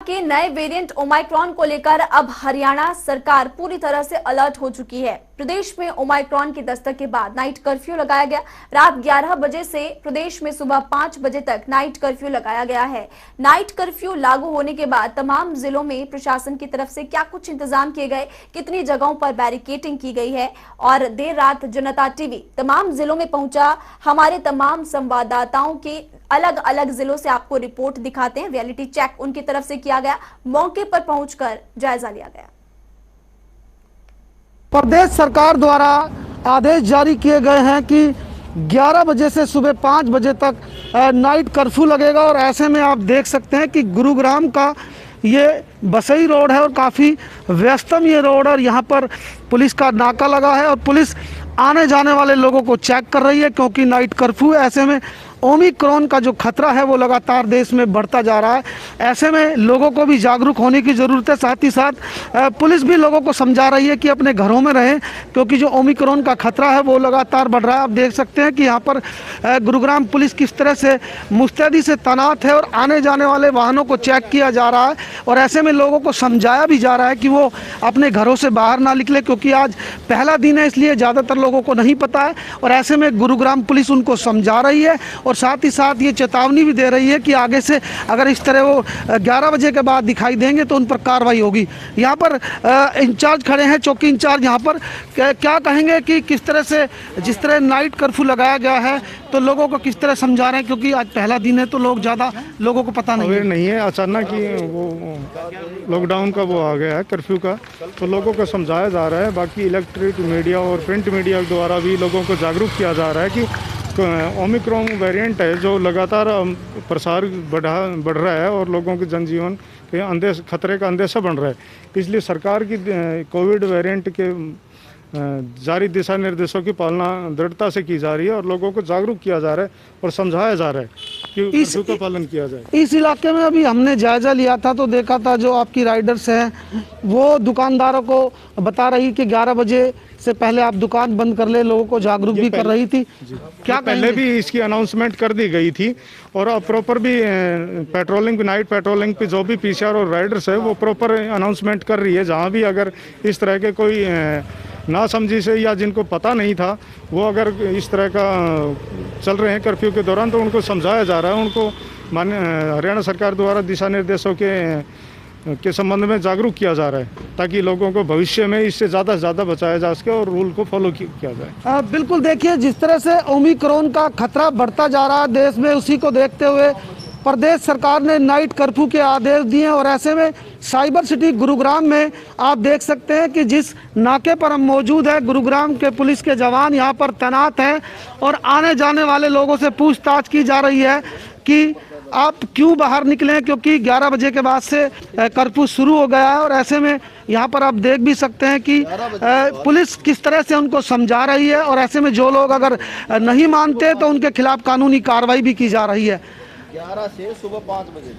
के नए variant Omicron को लेकर अब हरियाणा सरकार पूरी तरह से अलर्ट हो चुकी है। प्रदेश में ओमाइक्रॉन की दस्तक के बाद नाइट कर्फ्यू लगाया गया। रात 11 बजे से प्रदेश में सुबह 5 बजे तक नाइट कर्फ्यू लगाया गया है। नाइट कर्फ्यू लागू होने के बाद तमाम जिलों में प्रशासन की तरफ से क्या कुछ इंतजाम किए गए, कितनी जगहों पर बैरिकेडिंग की गई है, और देर रात जनता टीवी तमाम जिलों में पहुंचा। हमारे तमाम संवाददाताओं के अलग अलग जिलों से आपको रिपोर्ट दिखाते हैं। रियलिटी चेक उनकी तरफ से किया गया, मौके पर पहुंचकर जायजा लिया गया। प्रदेश सरकार द्वारा आदेश जारी किए गए हैं कि 11 बजे से सुबह 5 बजे तक नाइट कर्फ्यू लगेगा। और ऐसे में आप देख सकते हैं कि गुरुग्राम का ये बसई रोड है और काफ़ी व्यस्तम ये रोड है। और यहाँ पर पुलिस का नाका लगा है और पुलिस आने जाने वाले लोगों को चेक कर रही है, क्योंकि नाइट कर्फ्यू है। ऐसे में ओमिक्रॉन का जो खतरा है वो लगातार देश में बढ़ता जा रहा है। ऐसे में लोगों को भी जागरूक होने की ज़रूरत है। साथ ही साथ पुलिस भी लोगों को समझा रही है कि अपने घरों में रहें, क्योंकि जो ओमिक्रॉन का खतरा है वो लगातार बढ़ रहा है। आप देख सकते हैं कि यहाँ पर गुरुग्राम पुलिस किस तरह से मुस्तैदी से तैनात है और आने जाने वाले वाहनों को चेक किया जा रहा है। और ऐसे में लोगों को समझाया भी जा रहा है कि वो अपने घरों से बाहर ना निकले, क्योंकि आज पहला दिन है, इसलिए ज़्यादातर लोगों को नहीं पता है। और ऐसे में गुरुग्राम पुलिस उनको समझा रही है और साथ ही साथ ये चेतावनी भी दे रही है कि आगे से अगर इस तरह वो 11 बजे के बाद दिखाई देंगे तो उन पर कार्रवाई होगी। यहाँ पर इंचार्ज खड़े हैं, चौकी इंचार्ज। यहाँ पर क्या कहेंगे कि किस तरह से जिस तरह नाइट कर्फ्यू लगाया गया है तो लोगों को किस तरह समझा रहे हैं, क्योंकि आज पहला दिन है तो लोग ज़्यादा लोगों को पता नहीं है। अचानक ही वो लॉकडाउन का वो आ गया है कर्फ्यू का, तो लोगों को समझाया जा रहा है। बाकी इलेक्ट्रिक मीडिया और प्रिंट मीडिया द्वारा भी लोगों को जागरूक किया जा रहा है कि ओमिक्रॉन वेरिएंट है जो लगातार प्रसार बढ़ रहा है और लोगों के जनजीवन के खतरे का अंदेशा बन रहा है। इसलिए सरकार की कोविड वेरिएंट के जारी दिशा निर्देशों की पालना दृढ़ता से की जा रही है और लोगों को जागरूक किया जा रहा है और समझाया जा रहा है कि कर्फ्यू का पालन किया जाए। इस इलाके में अभी हमने जायजा लिया था तो देखा था जो आपकी राइडर्स हैं वो दुकानदारों को बता रही कि 11 बजे से पहले आप दुकान बंद कर ले, लोगों को जागरूक भी कर रही थी। क्या पहले भी इसकी अनाउंसमेंट कर दी गई थी और अब प्रॉपर भी पेट्रोलिंग, नाइट पेट्रोलिंग पे जो भी पीसीआर और राइडर्स है वो प्रॉपर अनाउंसमेंट कर रही है। जहाँ भी अगर इस तरह के कोई ना समझी से या जिनको पता नहीं था वो अगर इस तरह का चल रहे हैं कर्फ्यू के दौरान तो उनको समझाया जा रहा है। उनको हरियाणा सरकार द्वारा दिशा निर्देशों के संबंध में जागरूक किया जा रहा है ताकि लोगों को भविष्य में इससे ज़्यादा से ज़्यादा बचाया जा सके और रूल को फॉलो किया जाए। बिल्कुल, देखिए जिस तरह से ओमिक्रॉन का खतरा बढ़ता जा रहा है देश में, उसी को देखते हुए प्रदेश सरकार ने नाइट कर्फ्यू के आदेश दिए। और ऐसे में साइबर सिटी गुरुग्राम में आप देख सकते हैं कि जिस नाके पर हम मौजूद हैं, गुरुग्राम के पुलिस के जवान यहाँ पर तैनात हैं और आने जाने वाले लोगों से पूछताछ की जा रही है कि आप क्यों बाहर निकले, क्योंकि 11 बजे के बाद से कर्फ्यू शुरू हो गया है। और ऐसे में यहाँ पर आप देख भी सकते हैं कि पुलिस किस तरह से उनको समझा रही है। और ऐसे में जो लोग अगर नहीं मानते तो उनके खिलाफ कानूनी कार्रवाई भी की जा रही है। 11 से सुबह 5 बजे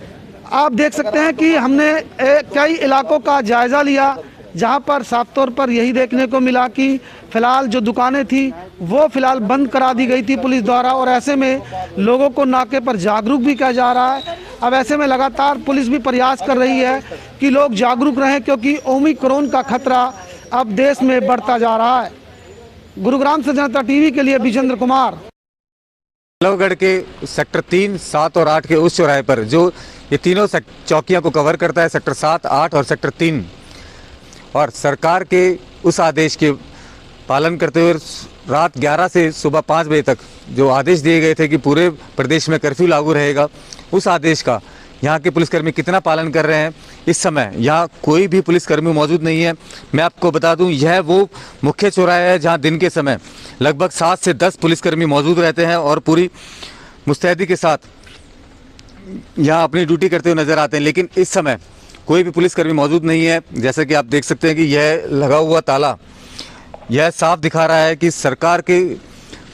आप देख सकते हैं कि हमने कई इलाकों का जायजा लिया जहां पर साफ तौर पर यही देखने को मिला कि फिलहाल जो दुकानें थी वो फिलहाल बंद करा दी गई थी पुलिस द्वारा। और ऐसे में लोगों को नाके पर जागरूक भी किया जा रहा है। अब ऐसे में लगातार पुलिस भी प्रयास कर रही है कि लोग जागरूक रहें, क्योंकि ओमिक्रॉन का खतरा अब देश में बढ़ता जा रहा है। गुरुग्राम से जनता टीवी के लिए विजेंद्र कुमार। नवगढ़ के सेक्टर 3, 7 और 8 के उस चौराहे पर जो ये तीनों चौकियां को कवर करता है, सेक्टर 7, 8 और सेक्टर 3, और सरकार के उस आदेश के पालन करते हुए रात 11 से सुबह 5 बजे तक जो आदेश दिए गए थे कि पूरे प्रदेश में कर्फ्यू लागू रहेगा, उस आदेश का यहाँ के पुलिसकर्मी कितना पालन कर रहे हैं। इस समय यहाँ कोई भी पुलिसकर्मी मौजूद नहीं है। मैं आपको बता दूं, यह वो मुख्य चौराहा है जहाँ दिन के समय लगभग 7 से 10 पुलिसकर्मी मौजूद रहते हैं और पूरी मुस्तैदी के साथ यहाँ अपनी ड्यूटी करते हुए नजर आते हैं। लेकिन इस समय कोई भी पुलिसकर्मी मौजूद नहीं है। जैसा कि आप देख सकते हैं कि यह लगा हुआ ताला यह साफ दिखा रहा है कि सरकार के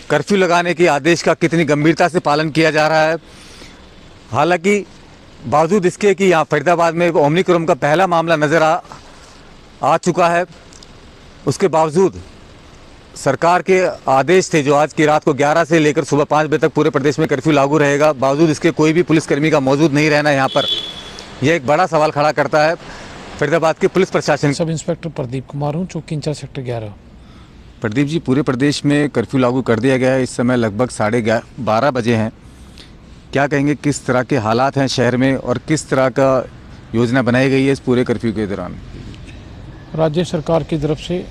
कर्फ्यू लगाने के आदेश का कितनी गंभीरता से पालन किया जा रहा है। हालांकि बावजूद इसके कि यहाँ फरीदाबाद में ओमिक्रॉन का पहला मामला नज़र आ चुका है, उसके बावजूद सरकार के आदेश थे जो आज की रात को 11 से लेकर सुबह 5 बजे तक पूरे प्रदेश में कर्फ्यू लागू रहेगा, बावजूद इसके कोई भी पुलिसकर्मी का मौजूद नहीं रहना यहाँ पर यह एक बड़ा सवाल खड़ा करता है फरीदाबाद के पुलिस प्रशासन। सब इंस्पेक्टर प्रदीप कुमार हूँ, चौकी इंचार्ज सेक्टर 11। प्रदीप जी, पूरे प्रदेश में कर्फ्यू लागू कर दिया गया है। इस समय लगभग 12:30 बजे हैं। क्या कहेंगे, किस तरह के हालात हैं शहर में और किस तरह का योजना बनाई गई है इस पूरे कर्फ्यू के दौरान? राज्य सरकार की तरफ से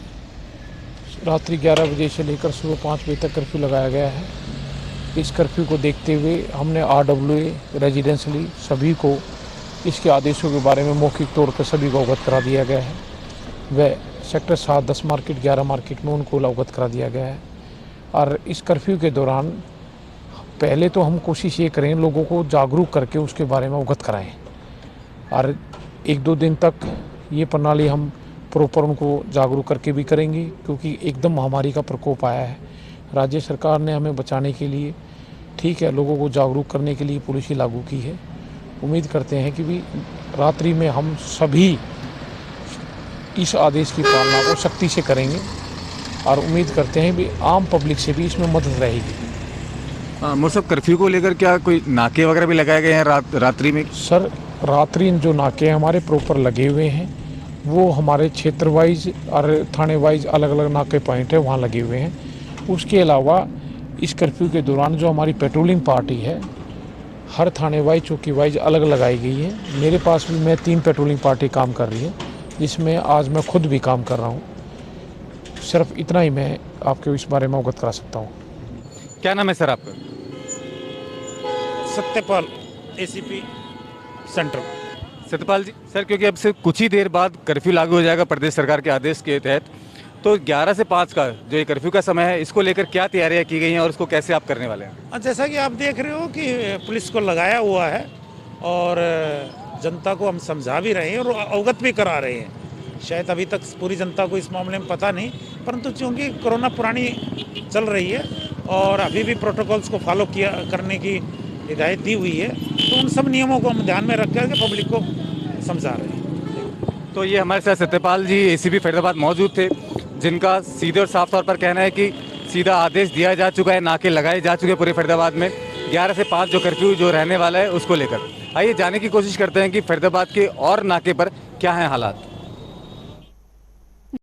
रात्रि 11 बजे से लेकर सुबह 5 बजे तक कर्फ्यू लगाया गया है। इस कर्फ्यू को देखते हुए हमने RWA रेजिडेंशली सभी को इसके आदेशों के बारे में मौखिक तौर पर सभी को अवगत करा दिया गया है। वह सेक्टर 7, 10 मार्केट, 11 मार्केट में उनको अवगत करा दिया गया है। और इस कर्फ्यू के दौरान पहले तो हम कोशिश ये करें लोगों को जागरूक करके उसके बारे में अवगत कराएं, और 1-2 दिन तक ये प्रणाली हम प्रॉपर उनको जागरूक करके भी करेंगे, क्योंकि एकदम महामारी का प्रकोप आया है। राज्य सरकार ने हमें बचाने के लिए, ठीक है, लोगों को जागरूक करने के लिए पॉलिसी लागू की है। उम्मीद करते हैं कि भी रात्रि में हम सभी इस आदेश की पालना को सख्ती से करेंगे, और उम्मीद करते हैं भी आम पब्लिक से भी इसमें मदद रहेगी। मुर्शद, कर्फ्यू को लेकर क्या कोई नाके वगैरह भी लगाए गए हैं रात्रि में? सर, रात्रि जो नाके हमारे प्रॉपर लगे हुए हैं वो हमारे क्षेत्र वाइज और थाने वाइज अलग अलग नाके पॉइंट है, वहाँ लगे हुए हैं। उसके अलावा इस कर्फ्यू के दौरान जो हमारी पेट्रोलिंग पार्टी है हर थाने वाइज, चौकी वाइज अलग लगाई गई है। मेरे पास भी मैं 3 पेट्रोलिंग पार्टी काम कर रही है, जिसमें आज मैं खुद भी काम कर रहा हूँ। सिर्फ इतना ही मैं आपको इस बारे में अवगत करा सकता हूँ। क्या नाम है सर आपका? सत्यपाल, ACP सेंट्रल। सत्यपाल जी, सर, क्योंकि अब से कुछ ही देर बाद कर्फ्यू लागू हो जाएगा प्रदेश सरकार के आदेश के तहत, तो 11 से 5 का जो ये कर्फ्यू का समय है, इसको लेकर क्या तैयारियां की गई हैं और इसको कैसे आप करने वाले हैं? जैसा कि आप देख रहे हो कि पुलिस को लगाया हुआ है और जनता को हम समझा भी रहे हैं और अवगत भी करा रहे हैं। शायद अभी तक पूरी जनता को इस मामले में पता नहीं, परंतु चूँकि कोरोना पुरानी चल रही है और अभी भी प्रोटोकॉल्स को फॉलो करने की हिदायत दी हुई है, तो उन सब नियमों को हम ध्यान में रख करके पब्लिक को समझा रहे हैं। तो ये हमारे साथ सत्यपाल जी ACP फरीदाबाद मौजूद थे, जिनका सीधे और साफ तौर पर कहना है कि सीधा आदेश दिया जा चुका है, नाके लगाए जा चुके हैं पूरे फरीदाबाद में। 11 से 5 जो कर्फ्यू जो रहने वाला है उसको लेकर आइए जाने की कोशिश करते हैं कि फरीदाबाद के और नाके पर क्या है हालात।